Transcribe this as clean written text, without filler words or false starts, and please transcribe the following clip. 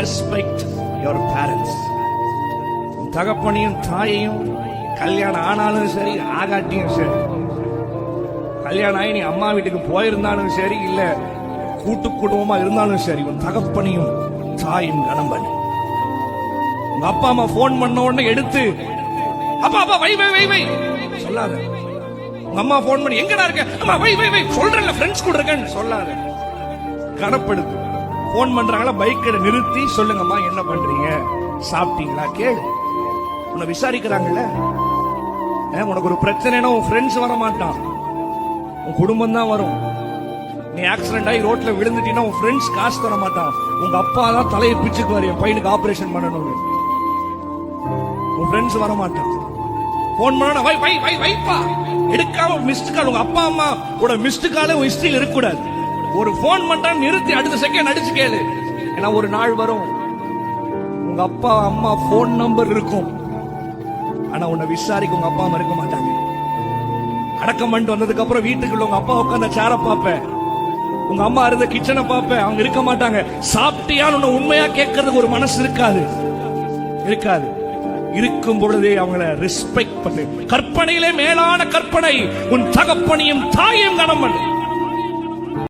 Respect your parents. தகப்பனையும் தாயையும் கல்யாணம் ஆனாலும் சரி ஆகாட்டியும் சரி, கல்யாணம் ஆகி நீ அம்மா வீட்டுக்கு போயிருந்தாலும் சரி, இல்ல கூட்டு குடும்பமா இருந்தாலும் சரி, உன் தகப்பனையும் தாயும் கனம் பண்ணு. உங்க அப்பா அம்மா போன் பண்ண உடனே எடுத்து அப்பா அப்பா வை வை வை வை சொல்லாத. உங்க அம்மா போன் பண்ணி எங்கடா இருக்க, அம்மா வை வை வை சொல்றேன் ஃப்ரெண்ட்ஸ் கூட இருக்கேன்னு சொல்லாத. கனப்படுத்து. போன் பண்றாங்களா பைக்கை நிறுத்தி சொல்லுங்கம்மா என்ன பண்றீங்க, சாப்பிட்டீங்களா கேளு. உன்னை விசாரிக்கிறாங்கல்ல. உனக்கு ஒரு பிரச்சனைனா உன் ஃப்ரெண்ட்ஸ் வர மாட்டான், உன் குடும்பம் தான் வரும். நீ ஆக்சிடென்ட் ஆகி ரோட்ல விழுந்துட்டீங்கன்னா உன் ஃப்ரெண்ட்ஸ் காசு தர மாட்டான், உங்க அப்பா தான் தலையை பிச்சுக்குவாரு என் பையனுக்கு ஆபரேஷன் பண்ணணும். உன் ஃப்ரெண்ட்ஸ் வர மாட்டான். போன் பண்ணா வை வை வை வைப்பா எடுக்காம மிஸ்டு கால். உங்க அப்பா அம்மா கூட மிஸ்டு கால உன் ஹிஸ்டரியில் இருக்க கூடாது. ஒரு போன் பண்ணா நிறுத்தி அடுத்த செகண்ட் அடிச்சு கேளு. ஏன்னா ஒரு நாள் வரும் உங்க அப்பா அம்மா போன் நம்பர் இருக்கும், ஆனா உன்னை விசாரிக்க உங்க அப்பா அம்மா இருக்க மாட்டாங்க. அடக்கம் பண்ணிட்டு வந்ததுக்கு அப்புறம் வீட்டுக்குள்ள உங்க அப்பா உட்கார்ந்த சேர பாப்பேன், உங்க அம்மா இருந்த கிச்சனை பாப்பேன், அவங்க இருக்க மாட்டாங்க. சாப்பிட்டியான்னு உன்னை உண்மையா கேட்கறதுக்கு ஒரு மனசு இருக்காது. இருக்கும் பொழுதே அவங்கள ரெஸ்பெக்ட் பண்ணு. கற்பனையிலே மேலான கற்பனை உன் தகப்பனையும் தாயையும் கனம் பண்ணு.